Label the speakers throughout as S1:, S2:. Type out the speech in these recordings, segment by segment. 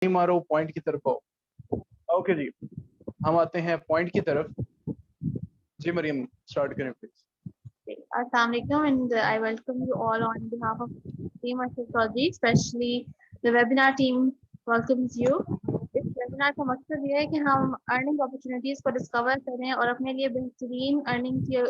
S1: नहीं मारो, पॉइंट की तरफ आओ। ओके जी, हम आते हैं पॉइंट की तरफ। जी मरियम, स्टार्ट करें please.
S2: Assalamualaikum, and I welcome you all on behalf of Team Astrology, especially the webinar team welcomes you. इस वेबिनार का मकसद ये है कि हम अर्निंग अपॉर्चुनिटीज को डिस्कवर करें और अपने लिए बेहतरीन अर्निंग के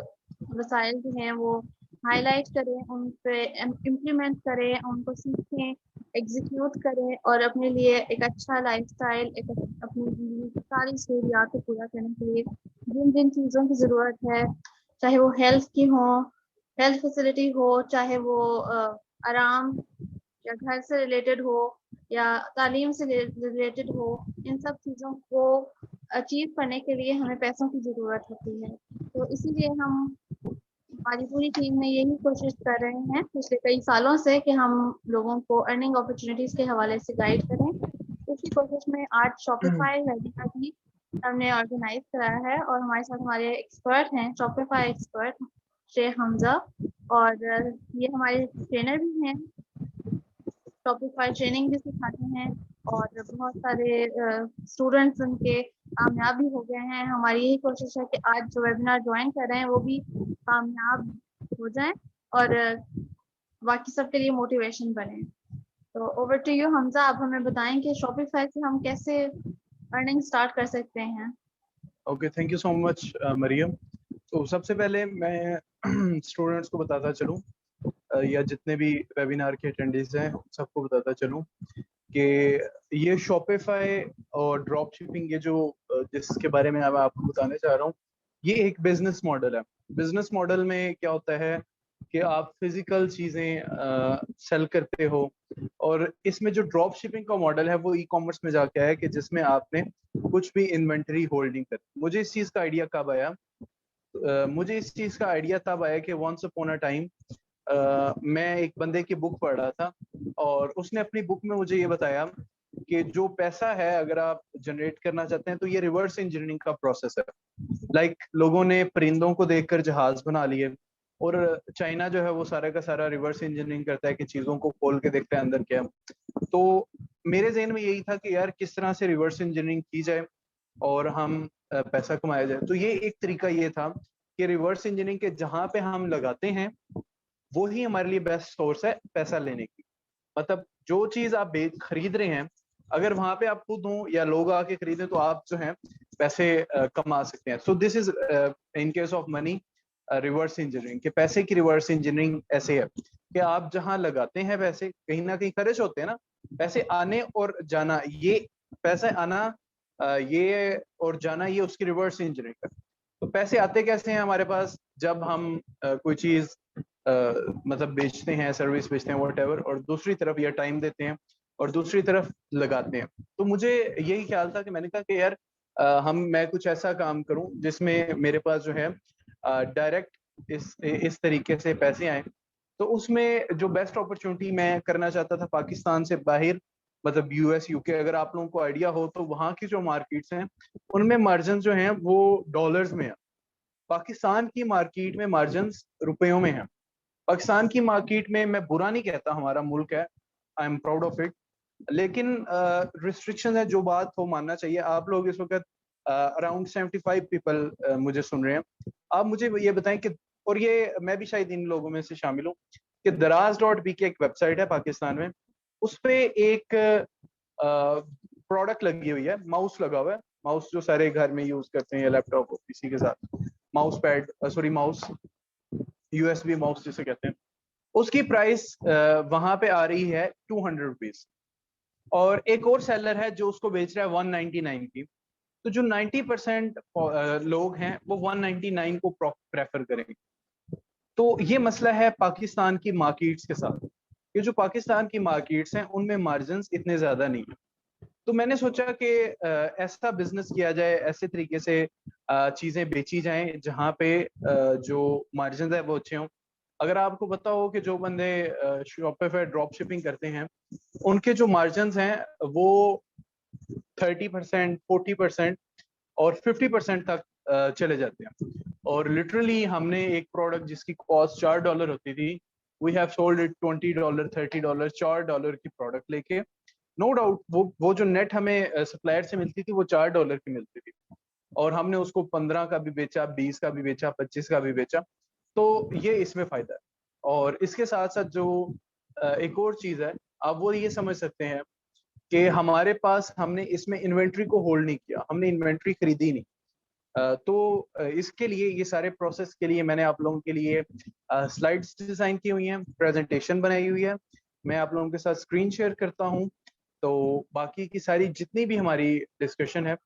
S2: वसाइल जो हैं वो हाईलाइट करें, उन पे इम्प्लीमेंट करें, उनको सीखें, एग्जीक्यूट करें और अपने लिए एक अच्छा लाइफस्टाइल, एक अपनी ज़िंदगी की सारी ज़रूरियात को पूरा करने के लिए जिन जिन चीज़ों की ज़रूरत है, चाहे वो हेल्थ की हो, हेल्थ फैसिलिटी हो, चाहे वो आराम या घर से रिलेटेड हो या तालीम से रिलेटेड हो, इन सब चीज़ों को अचीव करने के लिए हमें पैसों की ज़रूरत होती है। तो इसीलिए हमारी पूरी टीम में यही कोशिश कर रहे हैं पिछले कई सालों से कि हम लोगों को अर्निंग अपॉर्चुनिटीज़ के हवाले से गाइड करें। इसी कोशिश में आज शॉपिफाई वेबिनार भी हमने ऑर्गेनाइज कराया है और हमारे साथ हमारे एक्सपर्ट हैं, शॉपिफाई एक्सपर्ट शेख हमजा, और ये हमारे ट्रेनर भी हैं, शॉपिफाई ट्रेनिंग भी सिखाते हैं और बहुत सारे स्टूडेंट्स उनके कामयाब भी हो गए हैं। हमारी यही कोशिश है कि आज जो वेबिनार ज्वाइन कर रहे हैं वो भी कामयाब हो जाएं और बाकी सबके लिए मोटिवेशन बने। तो ओवर टू यू हमजा, आप हमें बताएं कि शॉपिफाई से हम कैसे अर्निंग स्टार्ट कर सकते हैं।
S1: Okay, thank you so much Mariam. तो सबसे पहले मैं स्टूडेंट्स को बताता चलूं या जितने भी वेबिनार के अटेंडेंट्स हैं सबको बताता चलूं कि ये शॉपिफाई और ड्रॉप शिपिंग, ये जो जिसके बारे में मैं आपको बताने चाह रहा हूँ, ये एक बिजनेस मॉडल है। बिजनेस मॉडल में क्या होता है कि आप फिजिकल चीजें सेल करते हो, और इसमें जो ड्रॉप शिपिंग का मॉडल है वो ई कॉमर्स में जाके है कि जिसमें आपने कुछ भी इन्वेंटरी होल्डिंग कर। मुझे इस चीज का आइडिया कब आया? मुझे इस चीज का आइडिया तब आया कि वंस अपॉन अ टाइम मैं एक बंदे की बुक पढ़ रहा था और उसने अपनी बुक में मुझे ये बताया कि जो पैसा है अगर आप जनरेट करना चाहते हैं तो ये रिवर्स इंजीनियरिंग का प्रोसेस है। लाइक लोगों ने परिंदों को देखकर जहाज बना लिए, और चाइना जो है वो सारा का सारा रिवर्स इंजीनियरिंग करता है कि चीजों को खोल के देखता है अंदर क्या। तो मेरे जहन में यही था कि यार किस तरह से रिवर्स इंजीनियरिंग की जाए और हम पैसा कमाया जाए। तो ये एक तरीका ये था कि रिवर्स इंजीनियरिंग के जहां पे हम लगाते हैं वो ही हमारे लिए बेस्ट सोर्स है पैसा लेने की। मतलब जो चीज आप खरीद रहे हैं, अगर वहां पे आप खुद हो या लोग आके खरीदें तो आप जो है पैसे कमा सकते हैं। So this is in case of money reverse engineering, के पैसे की रिवर्स इंजीनियरिंग ऐसे है कि आप जहां लगाते हैं पैसे कहीं ना कहीं खर्च होते हैं ना, पैसे आने और जाना, ये पैसे आना ये और जाना, ये उसकी रिवर्स इंजीनियरिंग है। तो पैसे आते कैसे हैं हमारे पास? जब हम कोई चीज मतलब बेचते हैं, सर्विस बेचते हैं, वॉट एवर, और दूसरी तरफ या टाइम देते हैं और दूसरी तरफ लगाते हैं। तो मुझे यही ख्याल था कि मैंने कहा कि यार मैं कुछ ऐसा काम करूं जिसमें मेरे पास जो है डायरेक्ट इस तरीके से पैसे आए। तो उसमें जो बेस्ट अपॉर्चुनिटी मैं करना चाहता था पाकिस्तान से बाहर, मतलब यूएस यूके, अगर आप लोगों को आइडिया हो तो वहां की जो मार्केट्स हैं उनमें मार्जिन जो हैं वो डॉलर्स में है। पाकिस्तान की मार्केट में मार्जिन रुपयों में है। पाकिस्तान की मार्केट में मैं बुरा नहीं कहता, हमारा मुल्क है, I am proud of it, लेकिन रिस्ट्रिक्शन है, जो बात हो मानना चाहिए। आप लोग इस वक्त अराउंड 75 पीपल मुझे सुन रहे हैं। आप मुझे ये बताएं कि, और ये मैं भी शायद इन लोगों में से शामिल हूँ, कि दराज.बी की एक वेबसाइट है पाकिस्तान में, उस पे एक प्रोडक्ट लगी हुई है, माउस लगा हुआ है, माउस जो सारे घर में यूज करते हैं लैपटॉप और किसी के साथ, mouse pad, sorry mouse, USB mouse जिसे कहते हैं, उसकी प्राइस वहां पे आ रही है 200 रुपीज। और एक और सेलर है जो उसको बेच रहा है 199 की। तो जो 90% लोग हैं वो 199 को प्रेफर करेंगे। तो ये मसला है पाकिस्तान की मार्केट्स के साथ, ये जो पाकिस्तान की मार्केट्स हैं उनमें मार्जिन इतने ज्यादा नहीं है। तो मैंने सोचा कि ऐसा बिजनेस किया जाए, ऐसे तरीके से चीजें बेची जाएं जहां पे जो मार्जिन है वो अच्छे हों। अगर आपको पता हो कि जो बंदे शॉपिफाई ड्रॉप शिपिंग करते हैं उनके जो मार्जिन हैं वो 30%, 40% और 50% तक चले जाते हैं। और लिटरली हमने एक प्रोडक्ट जिसकी कॉस्ट $4 होती थी, वी हैव सोल्ड इट $20, $30, $4 की प्रोडक्ट लेके नो डाउट वो जो नेट हमें सप्लायर से मिलती थी वो $4 की मिलती थी, और हमने उसको 15 का भी बेचा, 20 का भी बेचा, 25 का भी बेचा। तो ये इसमें फायदा है। और इसके साथ साथ जो एक और चीज है, आप वो ये समझ सकते हैं कि हमारे पास, हमने इसमें इन्वेंट्री को होल्ड नहीं किया, हमने इन्वेंट्री खरीदी नहीं। तो इसके लिए, ये सारे प्रोसेस के लिए मैंने आप लोगों के लिए स्लाइड्स डिजाइन की हुई हैं, प्रेजेंटेशन बनाई हुई है। मैं आप लोगों के साथ स्क्रीन शेयर करता हूं, तो बाकी की सारी जितनी भी हमारी डिस्कशन है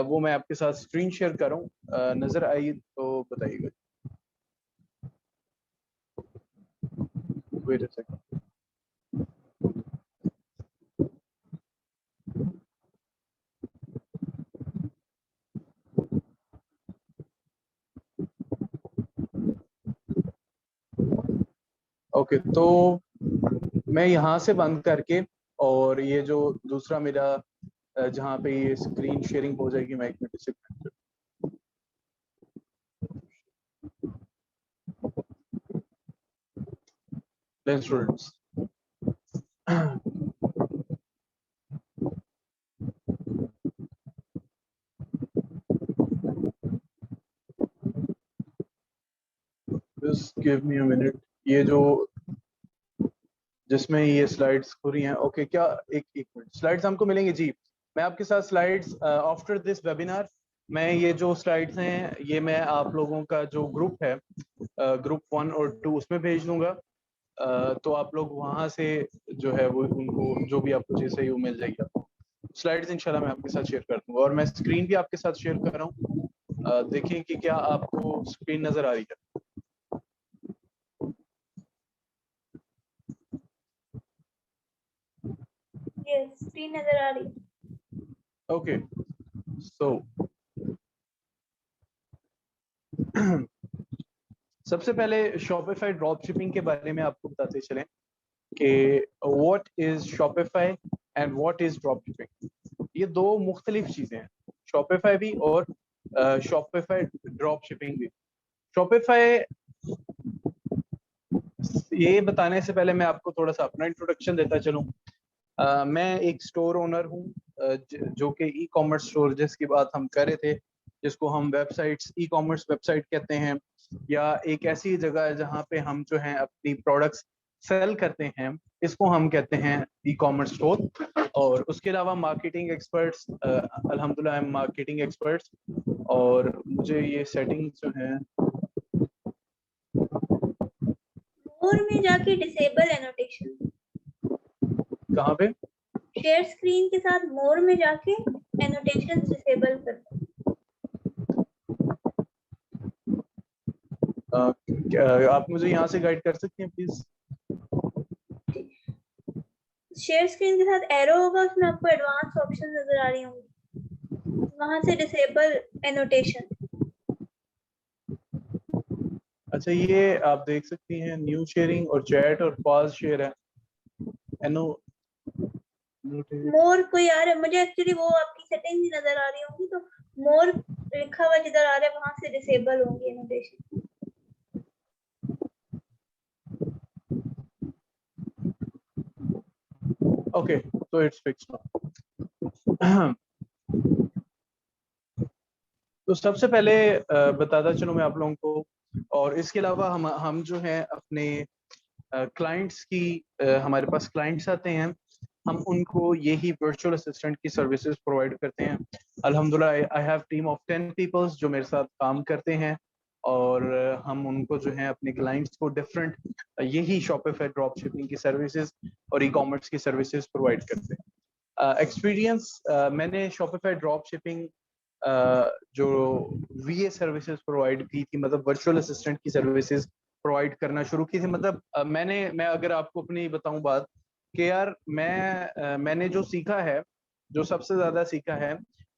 S1: वो मैं आपके साथ स्क्रीन शेयर कर रहा हूँ। नजर आई तो बताइएगा। Wait a second. ओके, तो मैं यहाँ से बंद करके, और ये जो दूसरा मेरा जहाँ पे ये स्क्रीन शेयरिंग हो जाएगी, मैं एक मिनट से students. Just give me a minute. ये जो जिसमें ये स्लाइड्स हो रही हैं, ओके क्या, एक एक मिनट, स्लाइड्स हमको मिलेंगे जी। मैं आपके साथ स्लाइड्स आफ्टर दिस वेबिनार, मैं ये जो स्लाइड्स हैं ये मैं आप लोगों का जो ग्रुप है, ग्रुप 1 और 2, उसमें भेज दूंगा। तो आप लोग वहां से जो है वो उनको जो भी आपको चीज़ चाहिए वो मिल जाएगी आपको। स्लाइड्स इंशाल्लाह मैं आपके साथ शेयर कर दूंगा, और मैं स्क्रीन भी आपके साथ शेयर कर रहा हूँ। देखें कि क्या आपको स्क्रीन नजर आ रही है।
S2: यस, स्क्रीन नजर आ रही है।
S1: ओके, सो सबसे पहले शॉपिफाई ड्रॉप शिपिंग के बारे में आपको बताते चलें कि what is Shopify and what is drop shipping. ये दो मुख्तलिफ चीजें हैं, शॉपिफाई भी और शॉपिफाई ड्रॉप शिपिंग भी। शॉपिफाई, ये बताने से पहले मैं आपको थोड़ा सा अपना इंट्रोडक्शन देता चलूं। मैं एक स्टोर ओनर हूं, जो कि ई कॉमर्स स्टोर जिसकी बात हम कर रहे थे, जिसको हम वेबसाइट्स, ई कॉमर्स वेबसाइट कहते हैं, या एक ऐसी जगह है जहां पे हम जो है अपनी प्रोडक्ट्स सेल करते हैं, इसको हम कहते हैं ई कॉमर्स स्टोर। और उसके अलावा मार्केटिंग एक्सपर्ट्स, अल्हम्दुलिल्लाह आई एम मार्केटिंग एक्सपर्ट्स। और मुझे ये सेटिंग्स जो है,
S2: मोर में जाके डिसेबल एनोटेशन,
S1: कहाँ पे,
S2: शेयर स्क्रीन के साथ मोर में जाके एनोटेशन डिसेबल कर दो।
S1: आप मुझे यहाँ से गाइड कर सकते हैं प्लीज।
S2: शेयर स्क्रीन के साथ एरो होगा, उसमें आपको एडवांस ऑप्शन नजर आ रही होंगी, वहां से डिसेबल एनोटेशन।
S1: अच्छा, ये आप देख सकती हैं न्यू शेयरिंग और चैट और पॉज शेयर है। एनो
S2: मोर कोई आ रहा है मुझे, एक्चुअली वो आपकी सेटिंग ही नजर आ रही होंगी, तो मोर लिखा हुआ जिधर आ रहा है वहां से डिसेबल होंगी एनोटेशन।
S1: ओके, तो इट्स फिक्स्ड नाउ। तो सबसे पहले बताता चलूं मैं आप लोगों को, और इसके अलावा हम जो है अपने क्लाइंट्स की, हमारे पास क्लाइंट्स आते हैं, हम उनको यही वर्चुअल असिस्टेंट की सर्विसेज प्रोवाइड करते हैं। अल्हम्दुलिल्लाह I have team of 10 peoples जो मेरे साथ काम करते हैं, और हम उनको जो है अपने क्लाइंट्स को डिफरेंट यही शॉपिफाई ड्रॉप शिपिंग की सर्विसेज और ई कॉमर्स की सर्विसेज प्रोवाइड करते हैं। एक्सपीरियंस, मैंने शॉपिफाई ड्रॉप शिपिंग जो वीए सर्विसेज प्रोवाइड की थी, मतलब वर्चुअल असिस्टेंट की सर्विसेज प्रोवाइड करना शुरू की थी। मतलब मैं अगर आपको अपनी बताऊं बात, कि यार मैंने जो सीखा है, जो सबसे ज्यादा सीखा है,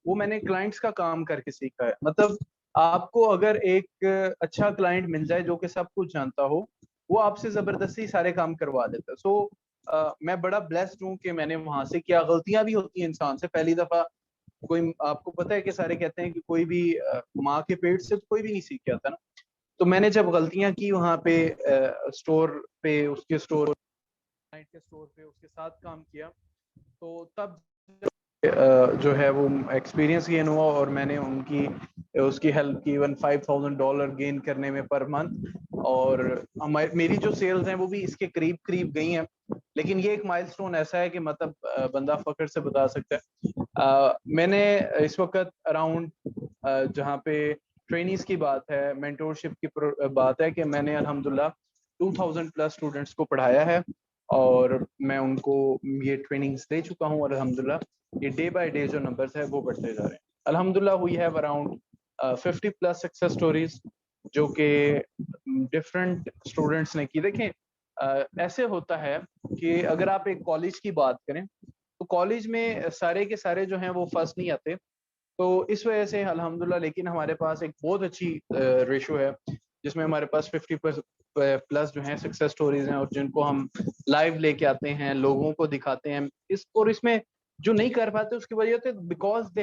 S1: वो मैंने क्लाइंट्स का काम करके सीखा है। मतलब आपको अगर एक अच्छा क्लाइंट मिल जाए जो कि सब कुछ जानता हो, वो आपसे जबरदस्ती सारे काम करवा देता है। सो मैं बड़ा ब्लेस्ड हूँ कि मैंने वहां से किया। गलतियां भी होती हैं इंसान से, पहली दफा कोई, आपको पता है कि सारे कहते हैं कि कोई भी माँ के पेट से तो कोई भी नहीं सीख के आता ना। तो मैंने जब गलतियां की वहां पे, स्टोर पे, उसके स्टोर, क्लाइंट के स्टोर पे उसके साथ काम किया, तो तब जो है वो एक्सपीरियंस गेन हुआ और मैंने उसकी हेल्प की इवन $5,000 गेन करने में पर मंथ। और मेरी जो सेल्स हैं वो भी इसके करीब करीब गई हैं। लेकिन ये एक माइलस्टोन ऐसा है कि मतलब बंदा फख्र से बता सकता है। मैंने इस वक्त अराउंड जहाँ पे ट्रेनिंग्स की बात है, मेंटोरशिप की बात है, कि मैंने अल्हम्दुलिल्लाह 2000 प्लस स्टूडेंट्स को पढ़ाया है और मैं उनको ये ट्रेनिंग्स दे चुका हूँ और अल्हम्दुलिल्लाह ये डे बाय डे जो नंबर्स है वो बढ़ते जा रहे हैं। अल्हम्दुलिल्लाह we have around 50 plus success stories जो कि डिफरेंट स्टूडेंट्स ने की। देखें ऐसे होता है कि अगर आप एक कॉलेज की बात करें तो कॉलेज में सारे के सारे जो हैं वो फर्स्ट नहीं आते। तो इस वजह से अल्हम्दुलिल्लाह लेकिन हमारे पास एक बहुत अच्छी रेशो है जिसमें हमारे पास 50 प्लस जो हैं सक्सेस स्टोरीज हैं और जिनको हम लाइव लेके आते हैं, लोगों को दिखाते हैं। इसमें जो नहीं कर पाते उसकी वजह होती है बिकॉज दे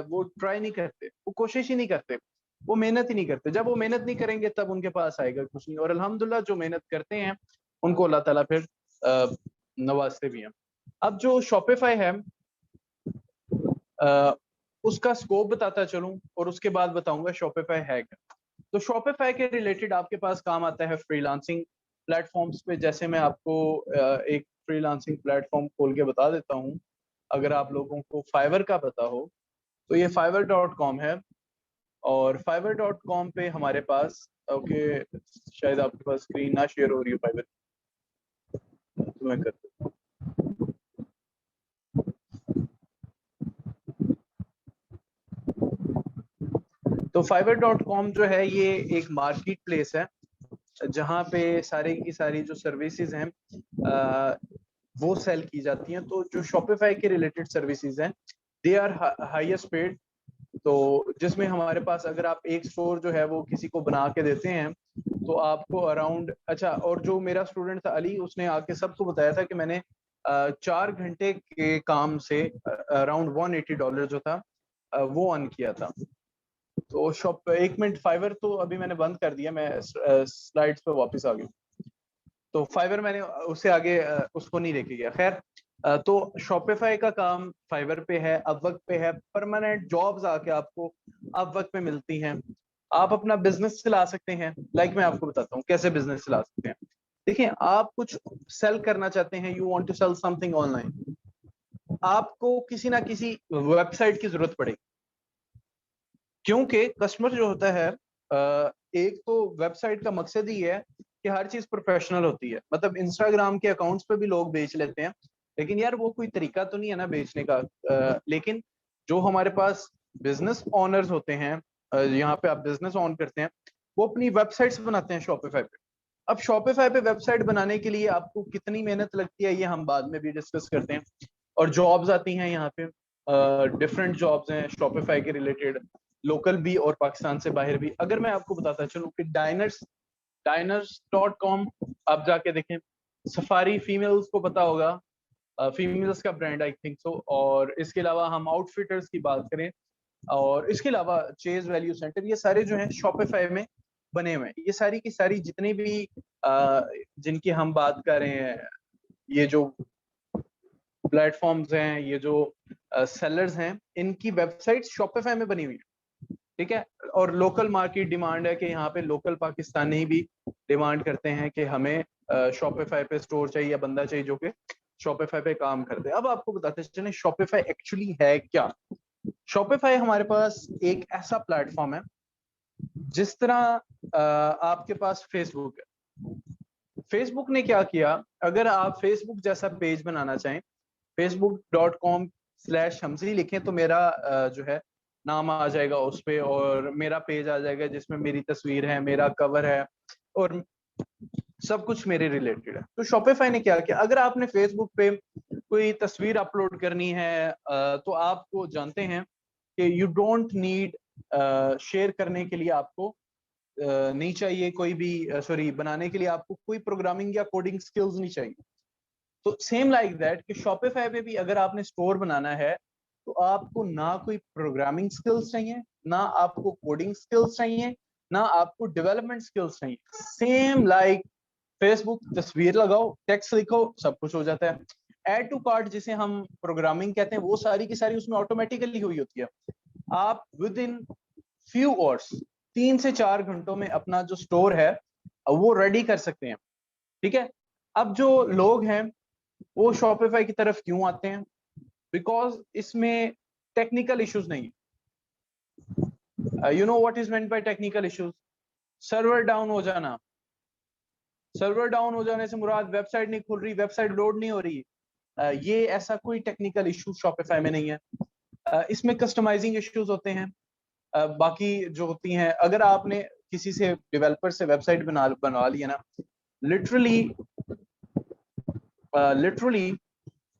S1: वो ट्राई नहीं करते, वो कोशिश ही नहीं करते, वो मेहनत ही नहीं करते। जब वो मेहनत नहीं करेंगे तब उनके पास आएगा कुछ नहीं। और अल्हम्दुलिल्लाह जो मेहनत करते हैं उनको अल्लाह ताला फिर नवाजते भी हैं। अब जो शॉपिफाई है उसका स्कोप बताता चलूं और उसके बाद बताऊंगा शॉपिफाई है क्या। तो शॉपिफाई के रिलेटेड आपके पास काम आता है फ्रीलांसिंग प्लेटफॉर्म्स पे। जैसे मैं आपको एक फ्रीलांसिंग प्लेटफॉर्म खोल के बता देता हूं। अगर आप लोगों को फाइवर का पता हो तो ये fiverr.com है और fiverr.com पे हमारे पास ओके शायद आपके पास स्क्रीन ना शेयर हो रही हो फाइवर तो मैं करता हूं। तो fiverr.com जो है ये एक मार्केट प्लेस है जहाँ पे सारी की सारी जो सर्विसेज हैं वो सेल की जाती हैं। तो जो शॉपिफाई के रिलेटेड सर्विसेज हैं दे आर हाईएस्ट पेड। तो जिसमें हमारे पास अगर आप एक स्टोर जो है वो किसी को बना के देते हैं तो आपको अराउंड अच्छा। और जो मेरा स्टूडेंट था अली उसने आके सबको बताया था कि मैंने 4 घंटे के काम से अराउंड $180 जो था वो अर्न किया था। तो शॉप 1 मिनट फाइवर तो अभी मैंने बंद कर दिया, मैं स्लाइड्स पे वापस आ गया। तो फाइवर मैंने उससे आगे उसको नहीं लेके गया। खैर तो शॉपिफाई का काम फाइवर पे है, अपवर्क पे है। परमानेंट जॉब्स आके आपको अपवर्क पे मिलती हैं। आप अपना बिजनेस चला सकते हैं। लाइक मैं आपको बताता हूँ कैसे बिजनेस चला सकते हैं। देखिए आप कुछ सेल करना चाहते हैं, you want to sell something online, आपको किसी ना किसी वेबसाइट की जरूरत पड़ेगी क्योंकि कस्टमर जो होता है एक तो वेबसाइट का मकसद ही है कि हर चीज प्रोफेशनल होती है। मतलब इंस्टाग्राम के अकाउंट्स पे भी लोग बेच लेते हैं लेकिन यार वो कोई तरीका तो नहीं है ना बेचने का। लेकिन जो हमारे पास बिजनेस ओनर्स होते हैं यहाँ पे आप बिजनेस ऑन करते हैं वो अपनी वेबसाइट्स बनाते हैं शॉपिफाई पे। अब शॉपिफाई पे वेबसाइट बनाने के लिए आपको कितनी मेहनत लगती है ये हम बाद में भी डिस्कस करते हैं। और जॉब्स आती हैं यहाँ पे, डिफरेंट जॉब्स हैं शॉपिफाई के रिलेटेड, लोकल भी और पाकिस्तान से बाहर भी। अगर मैं आपको बताता चलूं कि डाइनर्स.com आप जाके देखें। सफारी फीमेल्स को पता होगा, फीमेल्स का ब्रांड आई थिंक सो। और इसके अलावा हम आउटफिटर्स की बात करें और इसके अलावा चेज वैल्यू सेंटर, ये सारे जो हैं शॉपिफाई में बने हुए हैं। ये सारी की सारी जितनी भी जिनकी हम बात कर रहे हैं, ये जो प्लेटफॉर्म्स हैं, ये जो सेलर्स हैं, इनकी वेबसाइट शॉपिफाई में बनी हुई है। ठीक है। और लोकल मार्केट डिमांड है कि यहाँ पे लोकल पाकिस्तानी भी डिमांड करते हैं कि हमें शॉपिफाई पे स्टोर चाहिए या बंदा चाहिए जो कि शॉपिफाई पे काम करते हैं। अब आपको बताते चलें शॉपिफाई एक्चुअली है क्या। शॉपिफाई हमारे पास एक ऐसा प्लेटफॉर्म है जिस तरह आपके पास फेसबुक है। फेसबुक ने क्या किया, अगर आप फेसबुक जैसा पेज बनाना चाहें, facebook.com/हमज़ी लिखें तो मेरा जो है नाम आ जाएगा उस पे और मेरा पेज आ जाएगा जिसमें मेरी तस्वीर है, मेरा कवर है और सब कुछ मेरे रिलेटेड है। तो शॉपिफाई ने क्या किया, अगर आपने फेसबुक पे कोई तस्वीर अपलोड करनी है तो आपको जानते हैं कि यू डोंट नीड शेयर करने के लिए आपको नहीं चाहिए कोई भी सॉरी बनाने के लिए आपको कोई प्रोग्रामिंग या कोडिंग स्किल्स नहीं चाहिए। तो सेम लाइक दैट कि शॉपिफाई पे भी अगर आपने स्टोर बनाना है तो आपको ना कोई प्रोग्रामिंग स्किल्स चाहिए, ना आपको कोडिंग स्किल्स चाहिए, ना आपको डेवलपमेंट स्किल्स चाहिए। सेम लाइक फेसबुक, तस्वीर लगाओ, टेक्स्ट लिखो, सब कुछ हो जाता है। ऐड टू कार्ट जिसे हम प्रोग्रामिंग कहते हैं, वो सारी की सारी उसमें ऑटोमेटिकली हुई होती है। आप विद इन फ्यू आवर्स, 3 से 4 घंटों में अपना जो स्टोर है वो रेडी कर सकते हैं। ठीक है, अब जो लोग हैं वो शॉपिफाई की तरफ क्यों आते हैं? बिकॉज इसमें टेक्निकल इश्यूज नहीं है। You know what is meant by technical issues? Server down हो जाना। सर्वर डाउन हो जाने से मुराद वेबसाइट नहीं खुल रही, वेबसाइट लोड नहीं हो रही। ये ऐसा कोई टेक्निकल इश्यू शॉपिफाई में नहीं है। इसमें कस्टमाइजिंग इश्यूज होते हैं। बाकी जो होती हैं, अगर आपने किसी से डेवलपर से वेबसाइट बनवा ली है ना, लिटरली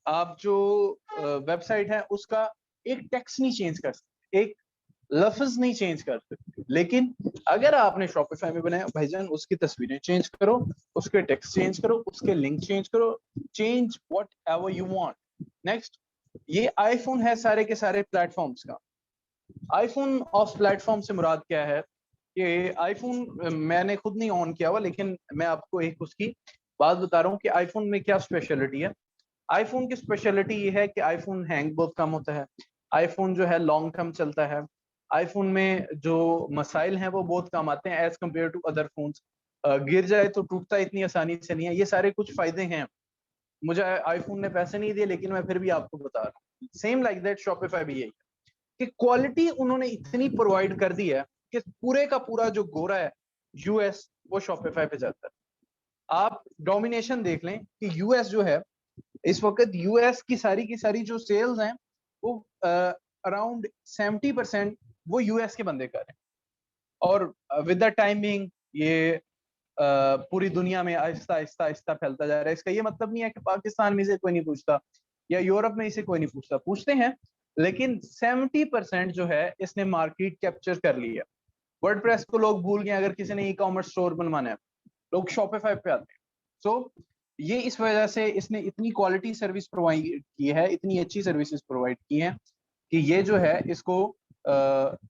S1: आप जो वेबसाइट है उसका एक टेक्स्ट नहीं चेंज कर सकते, एक लफ्ज नहीं चेंज कर सकते। लेकिन अगर आपने शॉपिफाई में बनाया, भाईजान उसकी तस्वीरें चेंज करो, उसके टेक्स्ट चेंज करो, उसके लिंक चेंज करो, change what ever you want. Next, ये आईफोन है सारे के सारे प्लेटफॉर्म्स का। आईफोन ऑफ प्लेटफॉर्म से मुराद क्या है? कि आईफोन मैंने खुद नहीं ऑन किया हुआ, लेकिन मैं आपको एक उसकी बात बता रहा हूँ कि आईफोन में क्या स्पेशलिटी है। आईफोन की स्पेशलिटी ये है कि आईफोन हैंग बहुत कम होता है, आईफोन जो है लॉन्ग टर्म चलता है, आईफोन में जो मसाइल हैं वो बहुत कम आते हैं as compare to other phones. गिर जाए तो टूटता इतनी आसानी से नहीं है। ये सारे कुछ फायदे हैं। मुझे आईफोन ने पैसे नहीं दिए, लेकिन मैं फिर भी आपको बता रहा हूँ। सेम लाइक दैट शॉपिफाई भी यही है कि क्वालिटी उन्होंने इतनी प्रोवाइड कर दी है कि पूरे का पूरा जो गोरा है यूएस, वो शॉपिफाई पे जाता है। आप डोमिनेशन देख लें कि यूएस जो है इस वक्त, यूएस की सारी जो सेल्स हैं वो अराउंड 70% वो यूएस के बंदे कर रहे हैं। और विद द टाइमिंग ये पूरी दुनिया में आहिस्ता आहिस्ता आहिस्ता फैलता जा रहा है। इसका ये मतलब नहीं है कि पाकिस्तान में इसे कोई नहीं पूछता या यूरोप में इसे कोई नहीं पूछता, पूछते हैं, लेकिन 70% जो है इसने मार्केट कैप्चर कर ली है। वर्डप्रेस को लोग भूल गए। अगर किसी ने ई कॉमर्स स्टोर बनवाना है, लोग शॉपिफाई पे आते हैं। सो ये इस वजह से इसने इतनी क्वालिटी सर्विस प्रोवाइड की है, इतनी अच्छी सर्विसेज प्रोवाइड की हैं कि ये जो है इसको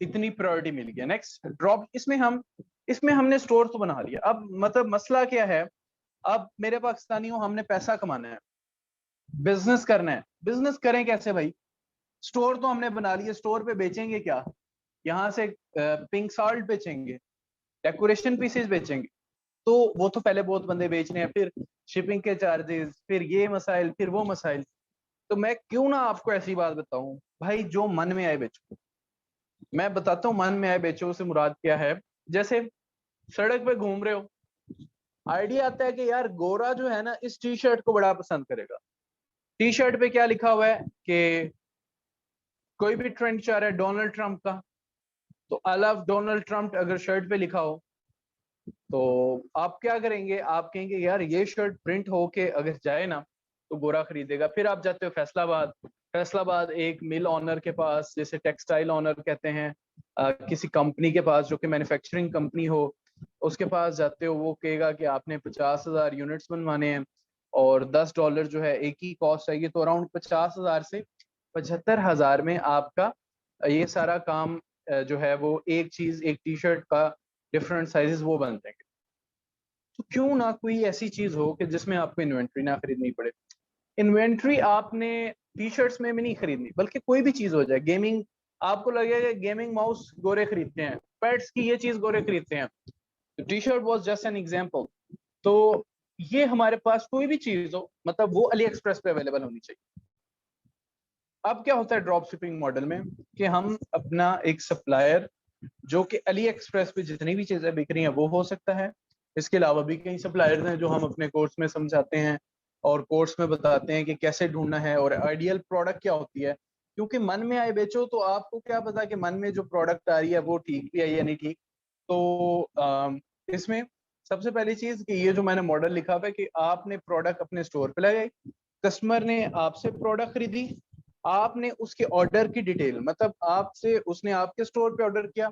S1: इतनी प्रायोरिटी मिल गया। नेक्स्ट, ड्रॉप, इसमें हमने स्टोर तो बना लिया। अब मतलब मसला क्या है? अब मेरे पाकिस्तानियों, हमने पैसा कमाना है, बिजनेस करना है। बिजनेस करें कैसे भाई? स्टोर तो हमने बना लिया, स्टोर पे बेचेंगे क्या? यहाँ से पिंक साल्ट बेचेंगे, डेकोरेशन पीसेस बेचेंगे, तो वो तो पहले बहुत बंदे बेच रहे हैं, फिर शिपिंग के चार्जेस, फिर ये मसाइल, फिर वो मसाइल। तो मैं क्यों ना आपको ऐसी बात बताऊं भाई, जो मन में आए बेचो। मैं बताता हूँ मन में आए बेचो से मुराद क्या है। जैसे सड़क पे घूम रहे हो, आइडिया आता है कि यार गोरा जो है ना इस टी शर्ट को बड़ा पसंद करेगा। टी शर्ट पे क्या लिखा हुआ है कि कोई भी ट्रेंड चाह रहा है डोनाल्ड ट्रंप का, तो आई लव डोनाल्ड ट्रंप अगर शर्ट पे लिखा हो तो आप क्या करेंगे? आप कहेंगे यार ये शर्ट प्रिंट हो के अगर जाए ना तो गोरा खरीदेगा। फिर आप जाते हो फैसलाबाद, फैसलाबाद एक मिल ऑनर के पास, जैसे टेक्सटाइल ऑनर कहते हैं, किसी कंपनी के पास जो कि मैन्युफैक्चरिंग कंपनी हो, उसके पास जाते हो। वो कहेगा कि आपने 50,000 यूनिट्स बनवाने हैं और $10 जो है एक ही कॉस्ट आएगी, तो अराउंड 50,000 से 75,000 में आपका ये सारा काम जो है वो एक चीज, एक टी शर्ट का डिफरेंट साइजेस वो बन जाएंगे। तो क्यों ना कोई ऐसी चीज हो कि जिसमें आपको इन्वेंट्री ना खरीदनी पड़े। इन्वेंट्री आपने टी शर्ट्स में भी नहीं खरीदनी, बल्कि कोई भी चीज हो जाए। गेमिंग, आपको लगेगा गेमिंग माउस गोरे खरीदते हैं, पेट्स की ये चीज गोरे खरीदते हैं, T shirt was just an example. तो ये हमारे पास कोई भी चीज हो, मतलब वो अली एक्सप्रेस पे अवेलेबल होनी चाहिए। अब क्या होता है ड्रॉप शिपिंग मॉडल में कि हम अपना एक सप्लायर, जो कि अली एक्सप्रेस पे जितनी भी चीजें बिक रही हैं वो हो सकता है। इसके अलावा भी कई सप्लायर्स हैं जो हम अपने कोर्स में समझाते हैं और कोर्स में बताते हैं कि कैसे ढूंढना है और आइडियल प्रोडक्ट क्या होती है। क्योंकि मन में आए बेचो, तो आपको क्या पता कि मन में जो प्रोडक्ट आ रही है वो ठीक भी है या नहीं ठीक। तो इसमें सबसे पहली चीज कि ये जो मैंने मॉडल लिखा हुआ है कि आपने प्रोडक्ट अपने स्टोर पे लगाई, कस्टमर ने आपसे प्रोडक्ट खरीदी, आपने उसके ऑर्डर की डिटेल, मतलब आपसे उसने आपके स्टोर पे ऑर्डर किया,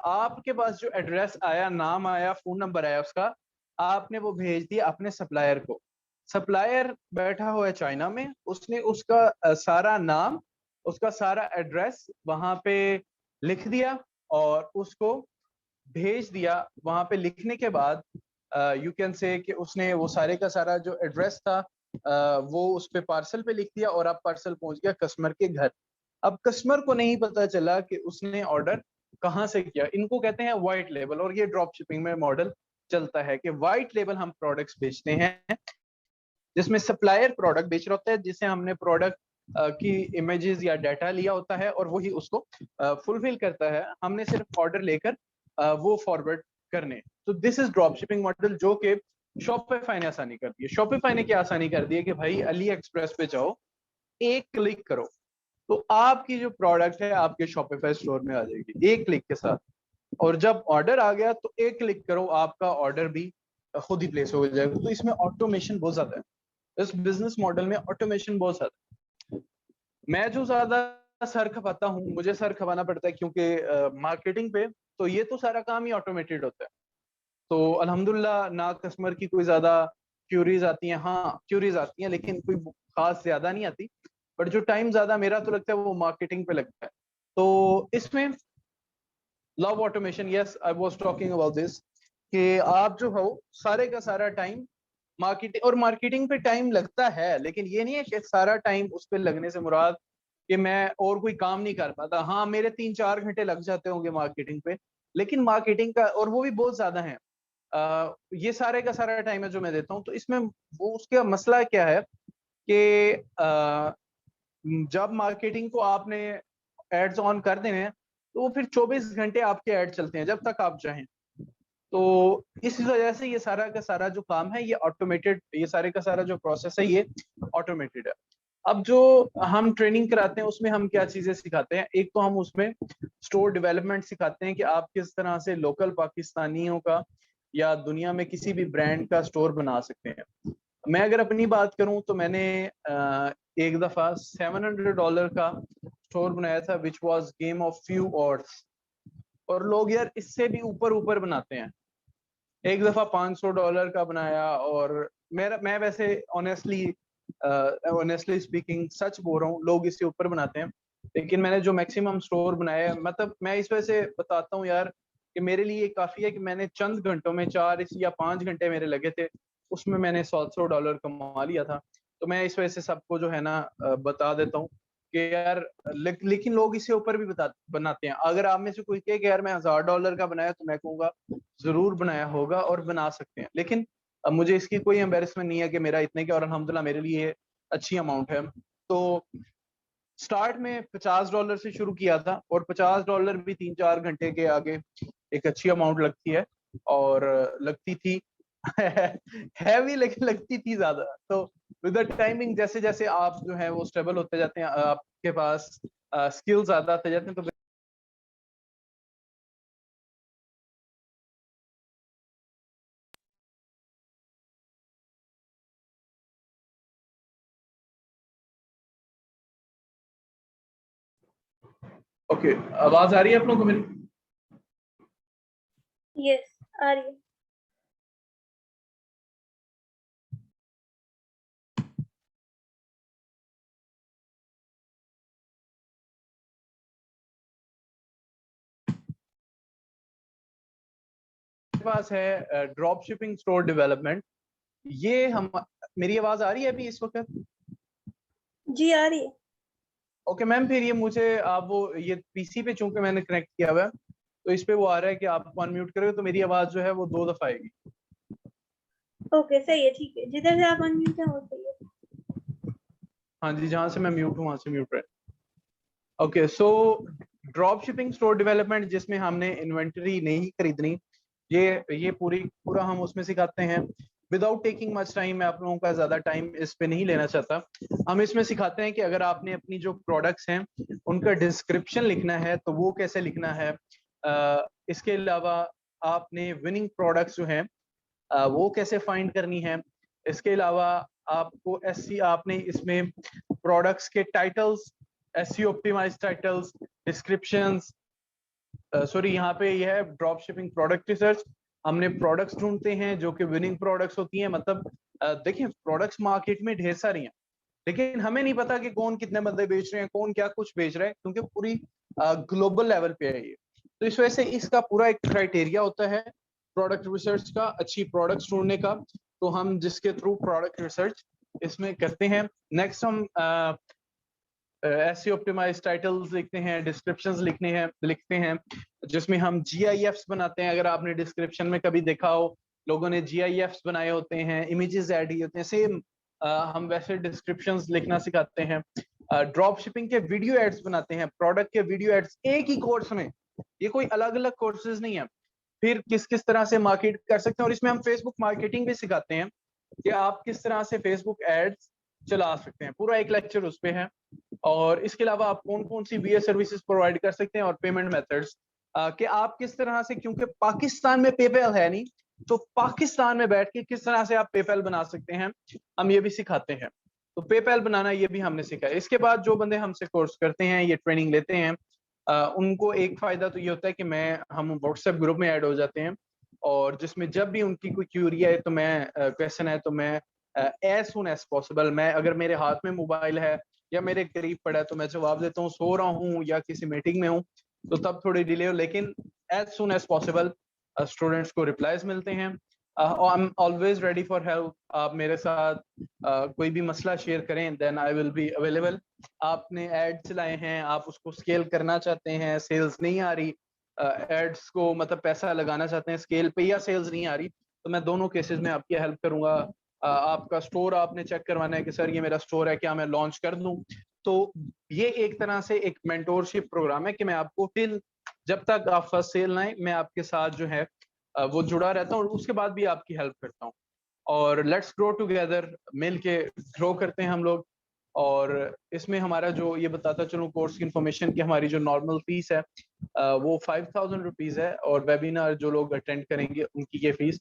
S1: आपके पास जो एड्रेस आया, नाम आया, फोन नंबर आया उसका, आपने वो भेज दिया अपने सप्लायर को। सप्लायर बैठा हुआ है चाइना में, उसने उसका सारा नाम, उसका सारा एड्रेस वहां पे लिख दिया और उसको भेज दिया। वहां पे लिखने के बाद यू कैन से कि उसने वो सारे का सारा जो एड्रेस था वो उस पे पार्सल पे लिख दिया और अब पार्सल पहुंच गया कस्टमर के घर। अब कस्टमर को नहीं पता चला कि उसने ऑर्डर कहाँ से किया। इनको कहते हैं व्हाइट लेबल, और ये ड्रॉप शिपिंग में मॉडल चलता है कि व्हाइट लेबल हम प्रोडक्ट्स बेचते हैं, जिसमें सप्लायर प्रोडक्ट बेच रहा होता है, जिसे हमने प्रोडक्ट की इमेजेस या डाटा लिया होता है और वही उसको फुलफिल करता है, हमने सिर्फ ऑर्डर लेकर वो फॉरवर्ड करने। तो this is drop shipping model, जो कि शॉपिफाई ने आसानी कर दी है। शॉपिफाई ने क्या आसानी कर दी है कि भाई अली एक्सप्रेस पे जाओ, एक क्लिक करो तो आपकी जो प्रोडक्ट है आपके शॉपिफाई स्टोर में आ जाएगी एक क्लिक के साथ। और जब ऑर्डर आ गया तो एक क्लिक करो, आपका ऑर्डर भी खुद ही प्लेस हो जाएगा। तो इसमें ऑटोमेशन बहुत ज्यादा है, इस बिजनेस मॉडल में ऑटोमेशन बहुत ज्यादा है। मैं जो ज्यादा सर खपाता हूँ, मुझे सर खपाना पड़ता है क्योंकि मार्केटिंग पे तो ये तो सारा काम ही ऑटोमेटेड होता है। तो अल्हम्दुलिल्लाह ना कस्टमर की कोई ज्यादा क्यूरीज आती हैं, हाँ क्यूरीज आती हैं लेकिन कोई खास ज्यादा नहीं आती। बट जो टाइम ज्यादा मेरा तो लगता है वो मार्केटिंग पे लगता है। तो इसमें love automation, yes I was talking about this, कि आप जो हो सारे का सारा टाइम मार्केटिंग, और मार्केटिंग पे टाइम लगता है लेकिन ये नहीं है कि सारा टाइम उस पर लगने से मुराद कि मैं और कोई काम नहीं कर पाता। हाँ मेरे 3-4 घंटे लग जाते होंगे मार्केटिंग पे, लेकिन मार्केटिंग का और वो भी बहुत ज्यादा है। ये सारे का सारा टाइम है जो मैं देता हूँ। तो इसमें वो उसका मसला क्या है कि जब मार्केटिंग को आपने एड्स ऑन कर देने हैं तो वो फिर 24 घंटे आपके ऐड चलते हैं जब तक आप चाहें। तो इस वजह से ये सारा का सारा जो काम है ये ऑटोमेटेड, ये सारे का सारा जो प्रोसेस है ये ऑटोमेटेड है। अब जो हम ट्रेनिंग कराते हैं उसमें हम क्या चीजें सिखाते हैं, एक तो हम उसमें स्टोर डेवलपमेंट सिखाते हैं कि आप किस तरह से लोकल पाकिस्तानियों का या दुनिया में किसी भी ब्रांड का स्टोर बना सकते हैं। मैं अगर अपनी बात करूं तो मैंने एक दफा $700 का स्टोर बनाया था which was game of few hours. और लोग यार इससे भी ऊपर ऊपर बनाते हैं। एक दफा $500 का बनाया, और मैं वैसे ऑनेस्टली स्पीकिंग सच बोल रहा हूँ, लोग इससे ऊपर बनाते हैं। लेकिन मैंने जो मैक्सिमम स्टोर बनाया है, मतलब मैं इस वजह से बताता हूँ यार कि मेरे लिए काफी है कि मैंने चंद घंटों में 4 या 5 घंटे मेरे लगे थे, उसमें मैंने $700 कमा लिया था। तो मैं इस वजह से सबको जो है ना बता देता हूँ कि यार लेकिन लोग इससे ऊपर भी बनाते हैं। अगर आप में से कोई कहे कि यार मैं $1000 का बनाया, तो मैं कहूँगा जरूर बनाया होगा और बना सकते हैं। लेकिन अब मुझे इसकी कोई एम्बेरसमेंट नहीं है कि मेरा इतने का, और अल्हम्दुलिल्लाह मेरे लिए अच्छी अमाउंट है। तो स्टार्ट में $50 से शुरू किया था, और $50 भी 3-4 घंटे के आगे एक अच्छी अमाउंट लगती है, और लगती थी है भी, लेकिन लगती थी ज्यादा। तो विद द टाइमिंग जैसे जैसे आप जो है वो स्टेबल होते जाते हैं, आपके पास स्किल्स ज्यादा आते जाते हैं, तो ओके आवाज आ रही है आप लोगों को मेरी?
S3: यस आ रही है।
S1: पास है ड्रॉप शिपिंग स्टोर डेवलपमेंट। ये हम, मेरी आवाज आ रही है अभी इस वक्त?
S3: जी आ रही है।
S1: ओके मैम, फिर ये मुझे आप वो ये पीसी पे चूंकि मैंने कनेक्ट किया हुआ है तो इस पे वो आ रहा है कि आप अनम्यूट करोगे तो मेरी आवाज जो है वो 2 दफा आएगी।
S3: ओके सही है, ठीक है, जिधर से आप अनम्यूट है वो सही है।
S1: हाँ जी, जहाँ से मैं म्यूट हूँ वहां से म्यूट रहे। Okay so drop shipping store development, जिसमें हमने इन्वेंटरी नहीं खरीदनी, ये पूरा हम उसमें सिखाते हैं। विदाउट टेकिंग मच टाइम, मैं आप लोगों का ज्यादा टाइम इस पे नहीं लेना चाहता। हम इसमें सिखाते हैं कि अगर आपने अपनी जो प्रोडक्ट्स हैं उनका डिस्क्रिप्शन लिखना है तो वो कैसे लिखना है। इसके अलावा आपने विनिंग प्रोडक्ट्स जो हैं वो कैसे फाइंड करनी है। इसके अलावा आपको आपने इसमें प्रोडक्ट्स के titles, SEO optimized titles, descriptions, sorry यहाँ पे ये है ड्रॉप शिपिंग प्रोडक्ट रिसर्च। हमने प्रोडक्ट्स ढूंढते हैं जो कि विनिंग प्रोडक्ट्स होती हैं। मतलब देखिए प्रोडक्ट्स मार्केट में ढेर सारी हैं, लेकिन हमें नहीं पता कि कौन कितने बंदे बेच रहे हैं, कौन क्या कुछ बेच रहा है, क्योंकि पूरी ग्लोबल लेवल पे है ये। तो इस वजह से इसका पूरा एक क्राइटेरिया होता है प्रोडक्ट रिसर्च का, अच्छी प्रोडक्ट्स ढूंढने का। तो हम जिसके थ्रू प्रोडक्ट रिसर्च इसमें करते हैं। नेक्स्ट हम SEO ऑप्टिमाइज टाइटल्स लिखते हैं, डिस्क्रिप्शंस लिखते हैं जिसमें हम GIFs बनाते हैं। अगर आपने डिस्क्रिप्शन में कभी देखा हो लोगों ने GIFs बनाए होते हैं, इमेजेस ऐड किए होते हैं, सेम हम वैसे डिस्क्रिप्शंस लिखना सिखाते हैं। ड्रॉप शिपिंग के वीडियो एड्स बनाते हैं, प्रोडक्ट के वीडियो एड्स एक ही कोर्स में, ये कोई अलग अलग कोर्सेज नहीं है। फिर किस किस तरह से मार्केट कर सकते हैं, और इसमें हम फेसबुक मार्केटिंग भी सिखाते हैं कि आप किस तरह से फेसबुक एड्स चला सकते हैं, पूरा एक लेक्चर उस पे है। और इसके अलावा आप कौन कौन सी VA सर्विसेज प्रोवाइड कर सकते हैं और पेमेंट मेथड्स कि आप किस तरह से, क्योंकि पाकिस्तान में पेपैल है नहीं, तो पाकिस्तान में बैठ के किस तरह से आप पेपैल बना सकते हैं, हम ये भी सिखाते हैं। तो पेपैल बनाना ये भी हमने सीखा है। इसके बाद जो बंदे हमसे कोर्स करते हैं, ये ट्रेनिंग लेते हैं, उनको एक फायदा तो ये होता है कि हम व्हाट्सएप ग्रुप में ऐड हो जाते हैं, और जिसमें जब भी उनकी कोई क्यूरी है तो मैं क्वेश्चन है तो मैं एज सुन एज पॉसिबल, मैं अगर मेरे हाथ में मोबाइल है या मेरे करीब पड़ा है तो मैं जवाब देता हूँ, सो रहा हूँ या किसी मीटिंग में हूँ तो तब थोड़ी डिले हो, लेकिन as soon as possible students को रिप्लाईज मिलते हैं। I am always ready for help. आप मेरे साथ कोई भी मसला शेयर करें, then I will be available. आपने एड चलाए हैं, आप उसको स्केल करना चाहते हैं, सेल्स नहीं आ रही, एड्स को मतलब पैसा लगाना चाहते हैं स्केल पे, या सेल्स नहीं आ रही, तो मैं दोनों केसेस में आपकी हेल्प करूंगा। आपका स्टोर आपने चेक करवाना है कि सर ये मेरा स्टोर है, क्या मैं लॉन्च कर दूं, तो ये एक तरह से एक मेंटोरशिप प्रोग्राम है कि मैं आपको टिल जब तक आप फर्स्ट सेल ना आए, मैं आपके साथ जो है वो जुड़ा रहता हूँ, और उसके बाद भी आपकी हेल्प करता हूँ। और लेट्स ग्रो टुगेदर, मिल के ग्रो करते हैं हम लोग। और इसमें हमारा जो, ये बताता चलूँ कोर्स की इन्फॉर्मेशन की, हमारी जो नॉर्मल फीस है वो 5000 रुपीज़ है, और वेबिनार जो लोग अटेंड करेंगे उनकी ये फीस,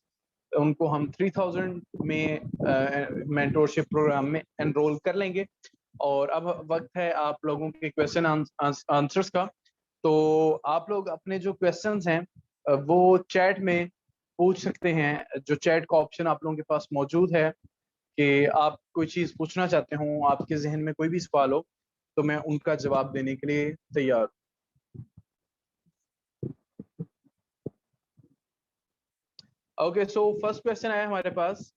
S1: उनको हम 3000 में मेंटोरशिप प्रोग्राम में एनरोल कर लेंगे। और अब वक्त है आप लोगों के क्वेश्चन आंसर्स का। तो आप लोग अपने जो क्वेश्चंस हैं वो चैट में पूछ सकते हैं। जो चैट का ऑप्शन आप लोगों के पास मौजूद है कि आप कोई चीज़ पूछना चाहते हो, आपके जहन में कोई भी सवाल हो, तो मैं उनका जवाब देने के लिए तैयार हूँ। ओके, सो फर्स्ट क्वेश्चन आया हमारे पास,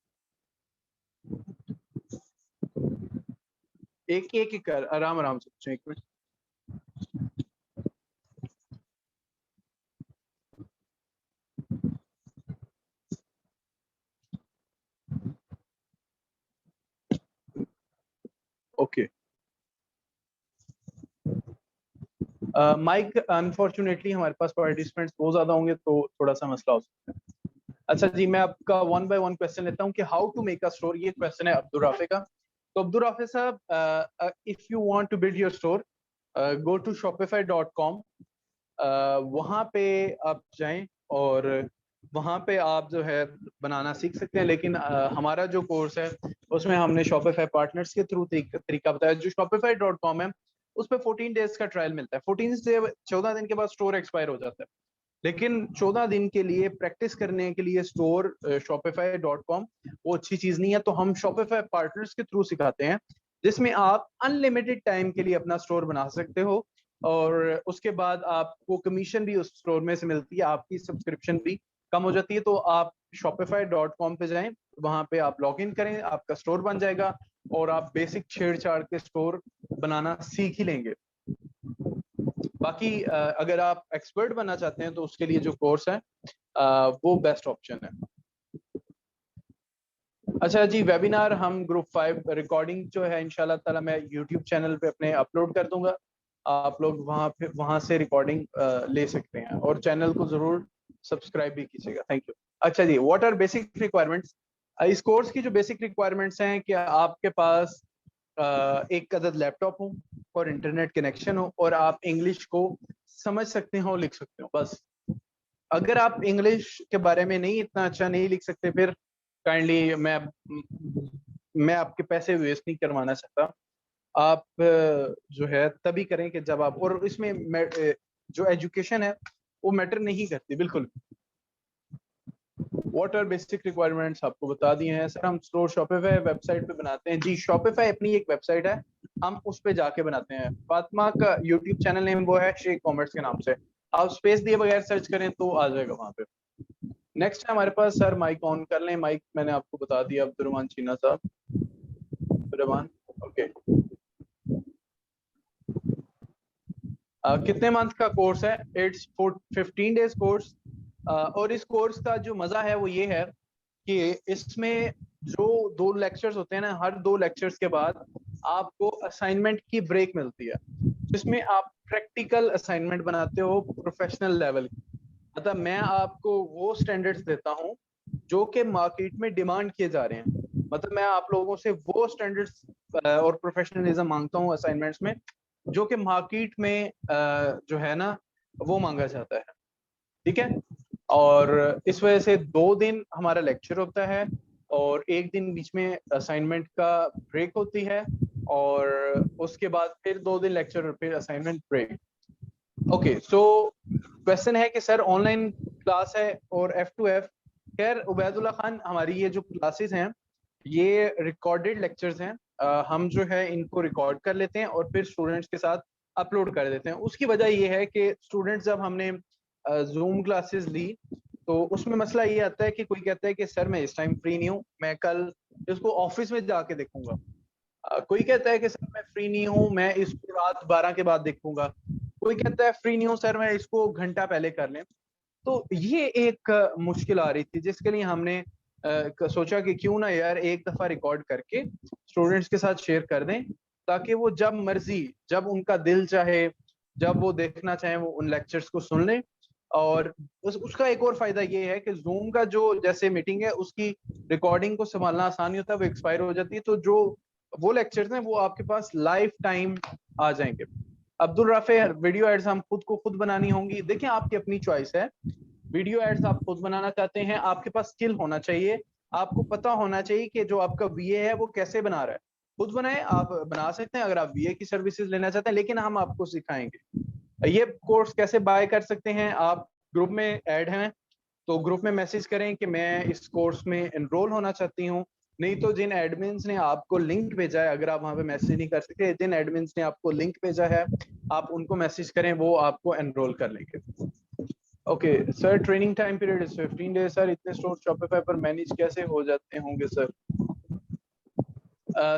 S1: एक एक कर आराम आराम से पूछो, एक मिनट। ओके, माइक अनफॉर्चुनेटली हमारे पास पार्टिसिपेंट्स बहुत ज्यादा होंगे तो थोड़ा सा मसला हो सकता है। अच्छा जी, मैं आपका 1 बाय 1 क्वेश्चन लेता हूँ कि how to make a store. ये क्वेश्चन है अब्दुल राफे का। तो अब्दुल राफे साहब, if you want to build your store, go to shopify.com। वहाँ पे आप जाएं और वहाँ पे आप जो है बनाना सीख सकते हैं। लेकिन हमारा जो कोर्स है उसमें हमने Shopify पार्टनर्स के थ्रू तरीका बताया। जो shopify.com है उस पर 14 डेज का ट्रायल मिलता है। 14 दिन के बाद स्टोर एक्सपायर हो जाता है, लेकिन 14 दिन के लिए प्रैक्टिस करने के लिए स्टोर shopify.com वो अच्छी चीज नहीं है। तो हम Shopify पार्टनर्स के थ्रू सिखाते हैं, जिसमें आप अनलिमिटेड टाइम के लिए अपना स्टोर बना सकते हो, और उसके बाद आपको कमीशन भी उस स्टोर में से मिलती है, आपकी सब्सक्रिप्शन भी कम हो जाती है। तो आप shopify.com पे जाएं, वहां पे आप लॉग इन करें, आपका स्टोर बन जाएगा, और आप बेसिक छेड़छाड़ के स्टोर बनाना सीख ही लेंगे। बाकी अगर आप एक्सपर्ट बनना चाहते हैं तो उसके लिए जो कोर्स है वो बेस्ट ऑप्शन है। अच्छा जी, वेबिनार हम ग्रुप 5 रिकॉर्डिंग जो है इंशाल्लाह ताला मैं यूट्यूब चैनल पे अपने अपलोड कर दूंगा। आप लोग वहां से रिकॉर्डिंग ले सकते हैं, और चैनल को जरूर सब्सक्राइब भी कीजिएगा। Thank you. अच्छा जी, व्हाट आर बेसिक रिक्वायरमेंट्स। इस कोर्स की जो बेसिक रिक्वायरमेंट्स हैं कि आपके पास एक अदद लैपटॉप हो और इंटरनेट कनेक्शन हो, और आप इंग्लिश को समझ सकते हो, लिख सकते हो, बस। अगर आप इंग्लिश के बारे में नहीं इतना अच्छा नहीं लिख सकते, फिर काइंडली मैं आपके पैसे वेस्ट नहीं करवाना चाहता। आप जो है तभी करें कि जब आप, और इसमें जो एजुकेशन है वो मैटर नहीं करती बिल्कुल। व्हाट आर बेसिक रिक्वायरमेंट्स आपको बता दिए हैं। सर हम स्टोर शॉपिफाई वेबसाइट पे बनाते हैं। जी, शॉपिफाई अपनी एक वेबसाइट है, हम उस पे जाके बनाते हैं। फातिमा का यूट्यूब चैनल नेम वो है शेख कॉमर्स के नाम से, आप स्पेस दिए बगैर सर्च करें तो आ जाएगा वहां पे। नेक्स्ट है हमारे पास, सर माइक ऑन कर लें। माइक मैंने आपको बता दिया, अब्दुर्रहमान चीना साहब। रहमान, ओके। कितने मंथ का कोर्स है? It's 15 days course. और इस कोर्स का जो मजा है वो ये है कि इसमें जो 2 लेक्चर्स होते हैं ना, हर 2 लेक्चर्स के बाद आपको असाइनमेंट की ब्रेक मिलती है, जिसमें आप प्रैक्टिकल असाइनमेंट बनाते हो प्रोफेशनल लेवल की। मतलब मैं आपको वो स्टैंडर्ड्स देता हूँ जो कि मार्केट में डिमांड किए जा रहे हैं। मतलब मैं आप लोगों से वो स्टैंडर्ड्स और प्रोफेशनलिज्म मांगता हूँ असाइनमेंट्स में जो कि मार्केट में जो है ना वो मांगा जाता है, ठीक है। और इस वजह से 2 दिन हमारा लेक्चर होता है और 1 दिन बीच में असाइनमेंट का ब्रेक होती है, और उसके बाद फिर 2 दिन लेक्चर और फिर assignment break. Okay, so question है कि सर ऑनलाइन क्लास है और F2F। खैर उबैदुल्ला खान, हमारी ये जो क्लासेस हैं ये रिकॉर्डेड लेक्चर्स हैं। हम जो है इनको रिकॉर्ड कर लेते हैं और फिर स्टूडेंट्स के साथ अपलोड कर देते हैं। उसकी वजह ये है कि स्टूडेंट्स जब हमने जूम क्लासेस ली तो उसमें मसला ये आता है कि कोई कहता है कि सर मैं इस टाइम फ्री नहीं हूँ, मैं कल इसको ऑफिस में जाके देखूंगा। कोई कहता है कि सर मैं फ्री नहीं हूँ, मैं इसको रात 12 के बाद देखूंगा। कोई कहता है फ्री नहीं हूँ सर, मैं इसको घंटा पहले कर लें। तो ये एक मुश्किल आ रही थी जिसके लिए हमने सोचा कि क्यों ना यार एक दफा रिकॉर्ड करके स्टूडेंट्स के साथ शेयर कर दें, ताकि वो जब मर्जी, जब उनका दिल चाहे, जब वो देखना चाहे वो उन लेक्चर्स को सुन लें। और उसका एक और फायदा ये है कि जूम का जो जैसे मीटिंग है उसकी रिकॉर्डिंग को संभालना आसान नहीं होता, वो एक्सपायर हो जाती है। तो जो वो लेक्चर्स हैं वो आपके पास लाइफ टाइम आ जाएंगे। अब्दुल राफे, वीडियो एड्स हम खुद को खुद बनानी होंगी। देखिए आपकी अपनी चॉइस है, वीडियो एड्स आप खुद बनाना चाहते हैं, आपके पास स्किल होना चाहिए, आपको पता होना चाहिए कि जो आपका वीए है वो कैसे बना रहा है। खुद बनाए, आप बना सकते हैं अगर आप वीए की सर्विसेज लेना चाहते हैं, लेकिन हम आपको सिखाएंगे। ये कोर्स कैसे बाय कर सकते हैं? आप ग्रुप में ऐड हैं तो ग्रुप में मैसेज करें कि मैं इस कोर्स में एनरोल होना चाहती हूँ। नहीं तो जिन एडमिन्स ने आपको लिंक भेजा है, अगर आप वहां पे मैसेज नहीं कर सकते, जिन एडमिन्स ने आपको लिंक भेजा है आप उनको मैसेज करें, वो आपको एनरोल कर लेंगे। Okay sir, training time period is 15 days. Sir इतने स्टोर शॉपिफाई पर मैनेज कैसे हो जाते होंगे सर?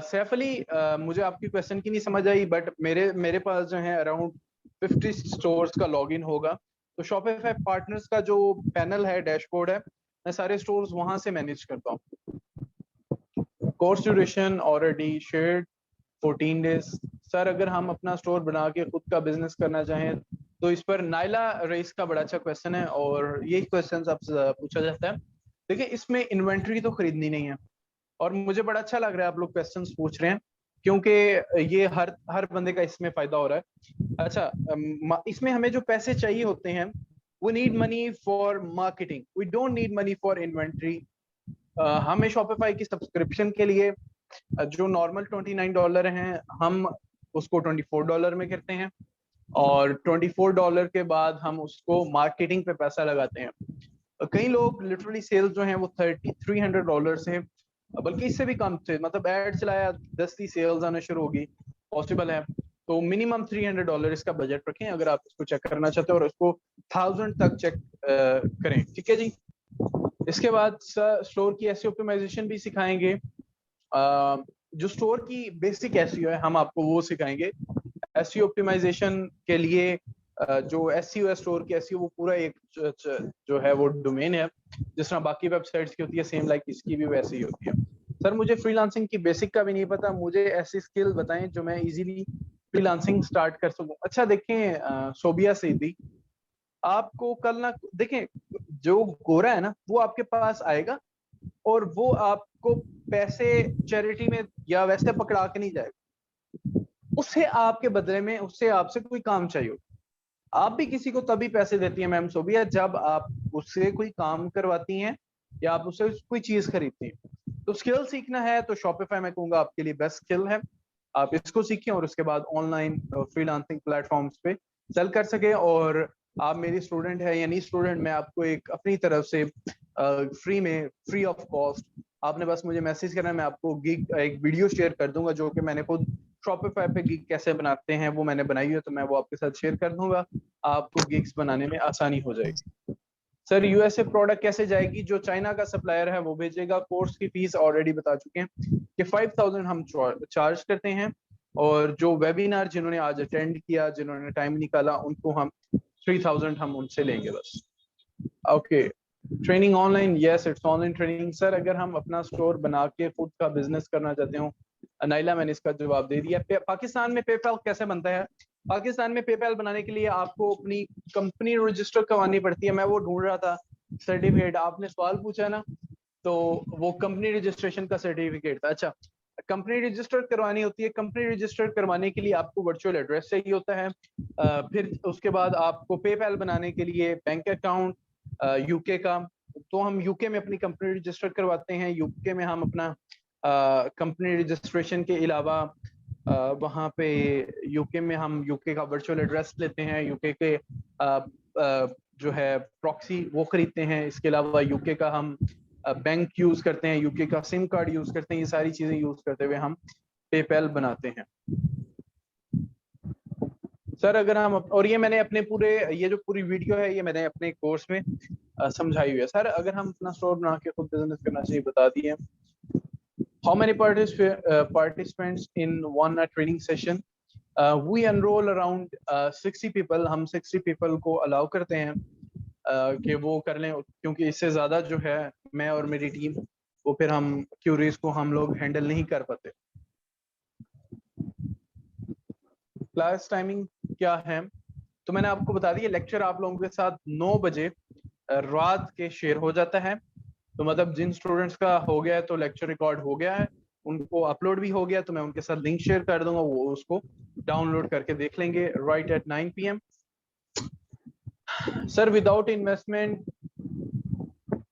S1: सैफ अली, मुझे आपकी क्वेश्चन की नहीं समझ आई, बट मेरे पास जो है अराउंड 50 स्टोर्स का लॉगिन होगा। तो शॉपिफाई पार्टनर्स का जो पैनल है, डैशबोर्ड है, मैं सारे स्टोर्स वहां से मैनेज करता हूँ। Course duration already shared 14 days. Sir अगर हम अपना स्टोर बना के खुद का बिजनेस करना चाहें तो इस पर नाइला रईस का बड़ा अच्छा क्वेश्चन है और यही क्वेश्चन आपसे पूछा जाता है। देखिए इसमें इन्वेंट्री तो खरीदनी नहीं है, और मुझे बड़ा अच्छा लग रहा है आप लोग क्वेश्चंस पूछ रहे हैं, क्योंकि ये हर बंदे का इसमें फायदा हो रहा है। अच्छा, इसमें हमें जो पैसे चाहिए होते हैं, we need money for marketing, we don't need money for inventory. हमें शॉपिफाई की सब्सक्रिप्शन के लिए जो नॉर्मल $29 हैं, हम उसको $24 में करते हैं, और $24 के बाद हम उसको मार्केटिंग पे पैसा लगाते हैं। कई लोग लिटरली सेल्स जो हैं वो $300 से, बल्कि इससे भी कम थे, मतलब एड चलाया 10 की सेल्स आना शुरू होगी, पॉसिबल है। तो मिनिमम $300 इसका बजट रखें अगर आप इसको चेक करना चाहते हैं, और उसको 1000 तक चेक करें, ठीक है जी। इसके बाद स्टोर की एसईओ ऑप्टिमाइजेशन भी सिखाएंगे। जो स्टोर की बेसिक एसईओ है हम आपको वो सिखाएंगे। एसईओ ऑप्टिमाइजेशन के लिए जो एसईओ है स्टोर की एसईओ, वो पूरा एक जो है वो डोमेन है, जिस तरह बाकी वेबसाइट्स की होती है, सेम लाइक इसकी भी वैसे ही होती है। सर मुझे फ्रीलांसिंग की बेसिक का भी नहीं पता, मुझे ऐसी स्किल बताएं जो मैं इजीली फ्रीलांसिंग स्टार्ट कर सकूं। अच्छा देखें सोबिया सईदी, आपको कल ना देखें, जो गोरा है ना वो आपके पास आएगा और वो आपको पैसे चैरिटी में या वैसे पकड़ा के नहीं जाएगा, उससे आपके बदले में उससे आपसे कोई काम चाहिए। आप भी किसी को तभी पैसे देती हैं मैम सोबिया जब आप उससे कोई काम करवाती हैं या आप उससे कोई चीज खरीदती हैं। तो स्किल सीखना है तो शॉपिफाई मैं कहूंगा आपके लिए बेस्ट स्किल है, आप इसको सीखें और उसके बाद ऑनलाइन फ्रीलांसिंग प्लेटफॉर्म्स पे सेल कर सके। और आप मेरी स्टूडेंट है या नहीं स्टूडेंट, मैं आपको एक अपनी तरफ से फ्री में, फ्री ऑफ कॉस्ट, आपने बस मुझे मैसेज करना है, मैं आपको गिग एक वीडियो शेयर कर दूंगा जो कि मैंने खुद शॉपिफाई पे गिग कैसे बनाते हैं वो मैंने बनाई है, तो मैं वो आपके साथ शेयर कर दूंगा, आपको गिग्स बनाने में आसानी हो जाएगी। सर यूएसए प्रोडक्ट कैसे जाएगी? जो चाइना का सप्लायर है वो भेजेगा। कोर्स की फीस ऑलरेडी बता चुके हैं। कि 5000 हम चार्ज करते हैं, और जो वेबिनार जिन्होंने आज अटेंड किया, जिन्होंने टाइम निकाला, उनको हम 3000 हम उनसे लेंगे बस। Okay, training online, yes it's online training. Sir अगर हम अपना स्टोर बना के खुद का बिजनेस करना चाहते हो, नाइला मैंने इसका जवाब दे दिया। पाकिस्तान में पेपैल कैसे बनता है? पाकिस्तान में पेपैल बनाने के लिए आपको अपनी कंपनी रजिस्टर करवानी पड़ती है। मैं वो ढूंढ रहा था सर्टिफिकेट, आपने सवाल पूछा ना, तो वो कंपनी रजिस्ट्रेशन का सर्टिफिकेट था। अच्छा, कंपनी रजिस्टर करवानी होती है। कंपनी रजिस्टर करवाने के लिए आपको वर्चुअल एड्रेस चाहिए होता है। फिर उसके बाद आपको पेपैल बनाने के लिए बैंक अकाउंट यूके का, तो हम यूके में अपनी कंपनी रजिस्टर करवाते हैं। यूके में हम अपना कंपनी रजिस्ट्रेशन के अलावा वहाँ पे यूके में हम यूके का वर्चुअल एड्रेस लेते हैं, यूके के जो है प्रॉक्सी वो खरीदते हैं। इसके अलावा यूके का हम बैंक यूज करते हैं, यूके का सिम कार्ड यूज करते हैं। ये सारी चीजें यूज करते हुए हम पेपैल बनाते हैं। सर अगर हम, और ये मैंने अपने पूरे, ये जो पूरी वीडियो है ये मैंने अपने कोर्स में समझाई हुई है। सर अगर हम अपना स्टोर बना के खुद बिजनेस करना चाहिए, बता दिए। How many participants in one training session? We enroll around 60 people। हम 60 people को अलाउ करते हैं कि वो कर लें, क्योंकि इससे ज्यादा जो है मैं और मेरी टीम, वो फिर हम क्यूरीज को हम लोग हैंडल नहीं कर पाते। क्लास टाइमिंग क्या है? तो मैंने आपको बता दिया, लेक्चर आप लोगों के साथ 9 बजे रात के शेयर हो जाता है। तो मतलब जिन स्टूडेंट्स का हो गया है तो लेक्चर रिकॉर्ड हो गया है, उनको अपलोड भी हो गया, तो मैं उनके साथ लिंक शेयर कर दूंगा, वो उसको डाउनलोड करके देख लेंगे right at 9 PM। Sir without investment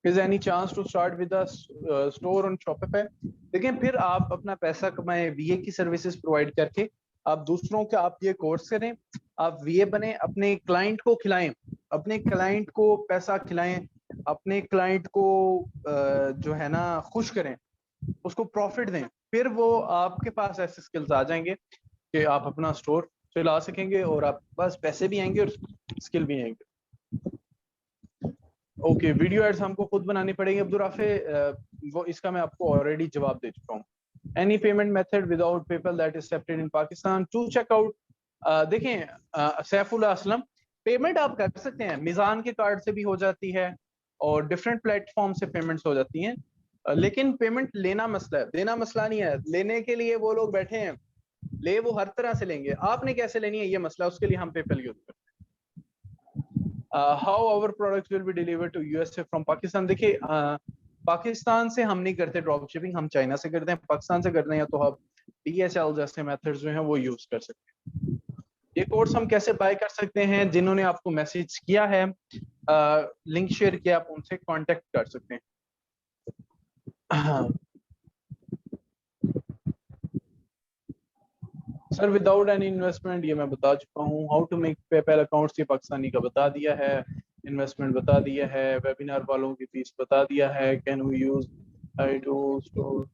S1: is any chance to start with a store on Shopify? देखिए, फिर आप अपना पैसा कमाएं वीए की सर्विसेज प्रोवाइड करके, आप दूसरों के, आप ये कोर्स करें, आप वीए बने, अपने क्लाइंट को खिलाएं, अपने क्लाइंट को पैसा खिलाएं, अपने क्लाइंट को जो है ना खुश करें, उसको प्रॉफिट दें। फिर वो आपके पास ऐसे स्किल्स आ जाएंगे कि आप अपना स्टोर चला सकेंगे, और आप पास पैसे भी आएंगे और स्किल भी आएंगे। ओके, वीडियो एड्स हमको खुद बनानी पड़ेगी। अब्दुर्राफे, वो इसका मैं आपको ऑलरेडी जवाब दे चुका हूँ। Any payment method without PayPal that is accepted in Pakistan to checkout? देखें सैफुल्लाह असलम, पेमेंट आप कर सकते हैं, मिजान के कार्ड से भी हो जाती है और डिफरेंट प्लेटफॉर्म से पेमेंट्स हो जाती हैं, लेकिन पेमेंट लेना मसला है, देना मसला नहीं है। लेने के लिए वो लोग बैठे हैं, ले वो हर तरह से लेंगे, आपने कैसे लेनी है ये मसला, उसके लिए हम पेपैल यूज करते हैं। How our products will be delivered to USA from Pakistan? देखिए, पाकिस्तान से हम नहीं करते ड्रॉप शिपिंग, हम चाइना से करते हैं। पाकिस्तान से करते हैं तो आप DHL जैसे मेथड्स जो हैं वो यूज कर सकते हैं। ये कोर्स हम कैसे बाय कर सकते हैं? जिन्होंने आपको मैसेज किया है, लिंक शेयर किया, आप उनसे कांटेक्ट कर सकते हैं। सर विदाउट एनी इन्वेस्टमेंट, ये मैं बता चुका हूँ। How to make PayPal accounts, ये पाकिस्तानी का बता दिया है। इन्वेस्टमेंट बता दिया है। वेबिनार वालों की फीस बता दिया है। Can we use AI to store?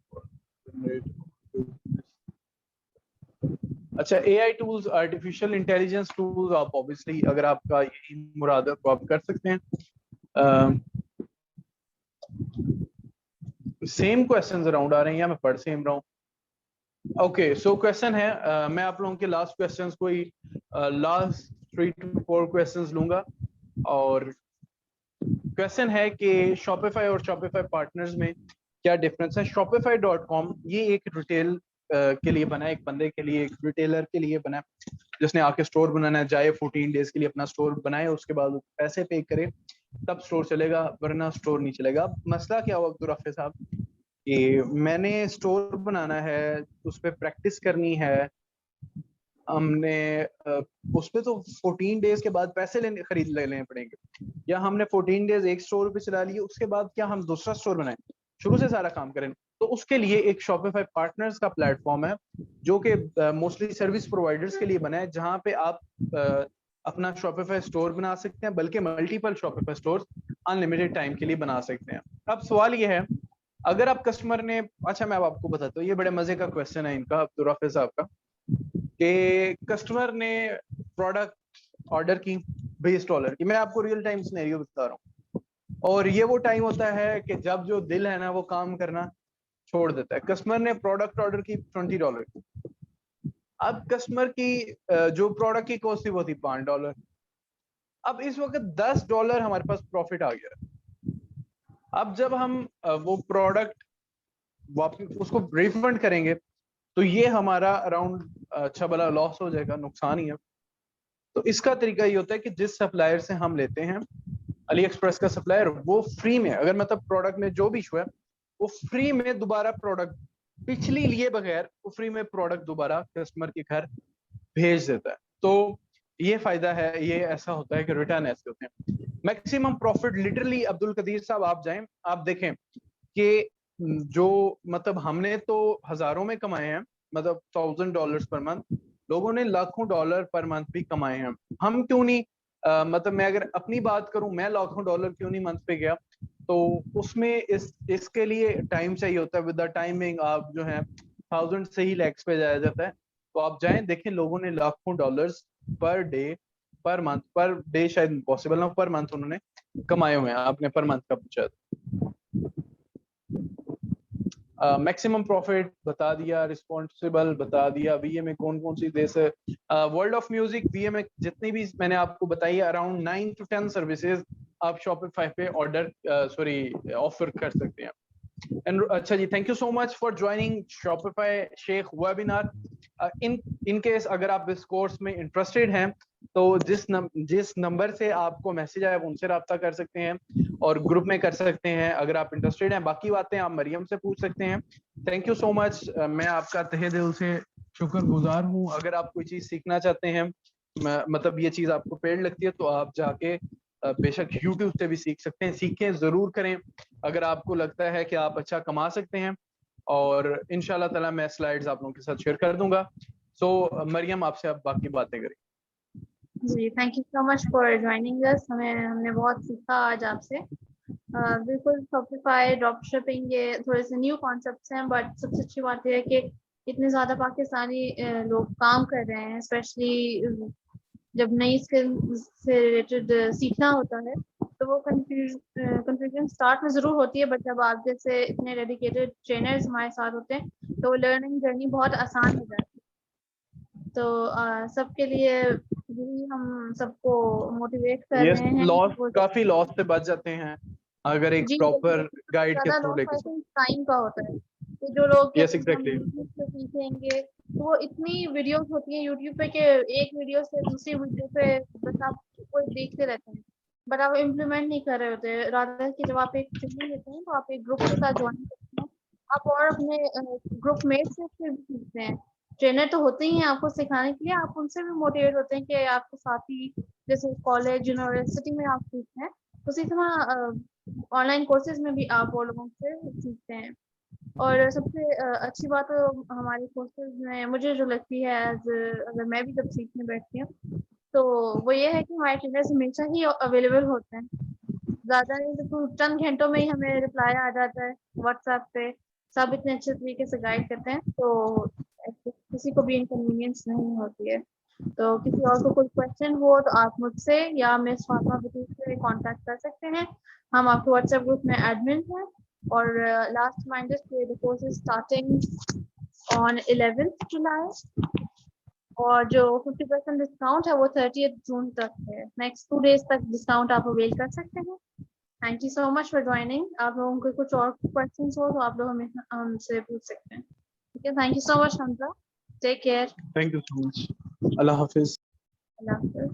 S1: अच्छा, AI tools, artificial intelligence tools, आप ऑब्वियसली अगर आपका यही मुराद है तो आप कर सकते हैं। सेम क्वेश्चंस अराउंड आ रहे हैं या मैं पढ़ सेम रहा हूँ? ओके, सो क्वेश्चन है, मैं आप लोगों के लास्ट क्वेश्चंस को ही, लास्ट 3 to 4 क्वेश्चंस लूंगा। और क्वेश्चन है कि शॉपिफाई और शॉपिफाई पार्टनर्स में क्या डिफरेंस है? shopify.com ये एक रिटेल के लिए बना है, एक बंदे के लिए, एक रिटेलर के लिए बना है, जिसने आके स्टोर बनाना है, जाए 14 डेज के लिए अपना स्टोर बनाए, उसके बाद पैसे पे करे तब स्टोर चलेगा, वरना स्टोर नहीं चलेगा। मसला क्या हुआ अब्दुर्राफे साहब कि मैंने स्टोर बनाना है, उस पर प्रैक्टिस करनी है, हमने उस पर तो 14 डेज के बाद पैसे खरीद लेने पड़ेंगे, या हमने 14 डेज एक स्टोर पे चला लिए, उसके बाद क्या हम दूसरा स्टोर बनाएं, शुरू से सारा काम करें? तो उसके लिए एक शॉपिफाई पार्टनर्स का प्लेटफॉर्म है, जो कि मोस्टली सर्विस प्रोवाइडर्स के लिए बना है, जहां पे आप अपना शॉपिफाई स्टोर बना सकते हैं, बल्कि multiple Shopify store unlimited time के लिए बना सकते हैं। अब सवाल ये है, अगर आप कस्टमर ने, अच्छा मैं अब आपको बताता हूँ, ये बड़े मजे का क्वेश्चन है इनका, अब्दुर्राफे साहब का, कि कस्टमर ने प्रोडक्ट ऑर्डर की $20 की, मैं आपको रियल टाइम सिनेरियो बता रहा हूँ, और ये वो टाइम होता है कि जब जो दिल है ना वो काम करना छोड़ देता है। कस्टमर ने प्रोडक्ट ऑर्डर की $20, अब कस्टमर की जो प्रोडक्ट की कॉस्ट थी वो थी $5। अब इस वक्त $10 हमारे पास प्रॉफिट आ गया। अब जब हम वो प्रोडक्ट वापस उसको रिफंड करेंगे तो ये हमारा अराउंड अच्छा भला लॉस हो जाएगा, नुकसान ही है। तो इसका तरीका ये होता है कि जिस सप्लायर से हम लेते हैं, अली एक्सप्रेस का सप्लायर, वो फ्री में, अगर मतलब प्रोडक्ट में जो भी इशू है, वो फ्री में दोबारा प्रोडक्ट पिछली लिए बगैर वो फ्री में प्रोडक्ट दोबारा कस्टमर के घर भेज देता है। तो ये फायदा है, ये ऐसा होता है कि रिटर्न ऐसे होते हैं। Maximum profit literally, Abdul Qadeer साहब आप जाएं, आप देखें कि जो मतलब हमने तो हजारों में कमाए हैं, मतलब $1000 पर मंथ, लोगों ने लाखों डॉलर पर मंथ भी कमाए हैं। हम क्यों नहीं, मतलब मैं अगर अपनी बात करूं, मैं लाखों डॉलर क्यों नहीं मंथ पे गया? तो उसमें इसके लिए टाइम चाहिए होता है। विद द टाइमिंग आप जो है 1000 से ही लैक्स पे जाया जाता है। तो आप जाएं देखें, लोगों ने लाखों dollars per day, per month, per day शायद इम्पॉसिबल ना, पर मंथ उन्होंने कमाए हुए हैं। आपने पर मंथ का पूछा। मैक्सिमम प्रॉफिट बता दिया, रिस्पॉन्सिबल बता दिया, वीए में कौन कौन सी देश है, वर्ल्ड ऑफ म्यूजिक, वीए में जितनी भी मैंने आपको बताई, अराउंड 9 to 10 सर्विसेज आप शॉपिफाई पे ऑर्डर ऑफर कर सकते हैं। एंड अच्छा जी, thank you so much for joining Shopify Shaikh webinar. In case अगर आप इस कोर्स में इंटरेस्टेड हैं तो जिस नंबर से आपको मैसेज आया उनसे रब्ता कर सकते हैं और ग्रुप में कर सकते हैं अगर आप इंटरेस्टेड हैं। बाकी बातें आप मरियम से पूछ सकते हैं। थैंक यू सो मच, मैं आपका तहे दिल से शुक्रगुजार हूँ। अगर आप कोई चीज सीखना चाहते हैं, मतलब ये चीज आपको पेड़ लगती है, तो आप जाके बेशक YouTube से भी सीख सकते हैं। सीखें जरूर करें अगर आपको लगता है कि आप अच्छा कमा सकते हैं, और इंशाल्लाह ताला मैं स्लाइड्स आप लोगों के साथ शेयर कर दूंगा। सो मरियम, आपसे अब बाकी बातें करें।
S2: जी, thank you so much for joining us. हमने बहुत सीखा आज आपसे। बिल्कुल, शॉपिफाई, ड्रॉप शिपिंग, ये थोड़े से न्यू कॉन्सेप्ट्स हैं, बट सबसे अच्छी बात यह है कि इतने ज़्यादा पाकिस्तानी लोग काम कर रहे हैं, स्पेशली जब नई स्किल से रिलेटेड सीखना होता है तो वो कंफ्यूजन स्टार्ट में ज़रूर होती है, बट जब आप जैसे इतने डेडिकेटेड ट्रेनर्स हमारे साथ होते हैं तो वो लर्निंग जर्नी बहुत आसान हो जाती है। तो सबके लिए यही हम सबको मोटिवेट कर
S1: ये
S2: रहे हैं
S1: लॉस,
S2: कि वो
S1: काफी लॉस से बच जाते हैं अगर एक
S2: जी,
S1: प्रॉपर गाइड के
S2: ज़्यादा
S1: थ्रू
S2: लॉस
S1: लेके
S2: होता है टाइम का होता है। तो जो लोग
S1: यस
S2: कहते हैं हम
S1: एग्जैक्टली।
S2: यूट्यूब से सीखेंगे, तो वो इतनी वीडियोस होती हैं यूट्यूब पे कि एक वीडियो से दूसरी वीडियो पे बस आप कोई देखते रहते हैं, बट आप इम्प्लीमेंट नहीं कर रहे होते। रादर कि जब आप एक ट्रेनिंग लेते हैं तो आप एक ग्रुप के साथ ज्वाइन करते हैं, आप और अपने ग्रुप मेट से फिर भी सीखते हैं। ट्रेनर तो होते ही हैं आपको सिखाने के लिए, आप उनसे भी मोटिवेट होते हैं कि आपके साथी जैसे कॉलेज यूनिवर्सिटी में आप सीखते हैं, उसी तरह ऑनलाइन कोर्सेज में भी आप वो लोगों से सीखते हैं। और सबसे अच्छी बात तो हमारे कोर्सेज में मुझे जो लगती है, एज अगर मैं भी जब सीखने बैठती हूँ तो वो ये है कि हमारे ट्रेनर्स हमेशा ही अवेलेबल होते हैं। ज़्यादा नहीं तो चंद घंटों में ही हमें रिप्लाई आ जाता है व्हाट्सएप पे। सब इतने अच्छे तरीके से गाइड करते हैं, तो किसी को भी इनकन्वीनियंस नहीं होती है। तो किसी और को कोई क्वेश्चन हो तो आप मुझसे या मिस फातिमा बुटीक से कांटेक्ट कर सकते हैं। हम आपके व्हाट्सएप ग्रुप में एडमिन हैं। और last reminder, the course is starting on 11th July, और जो 50% डिस्काउंट है वो 30th जून तक है। नेक्स्ट 2 डेज तक डिस्काउंट आप अवेल कर सकते हैं। Thank you so much for joining. आप लोगों को कुछ और क्वेश्चंस हो तो आप लोग हमें हमसे पूछ सकते हैं। ठीक है, thank you so much Hamza. Take care.
S1: Thank you so much, अल्लाह हाफिज।
S2: अल्लाह हाफिज।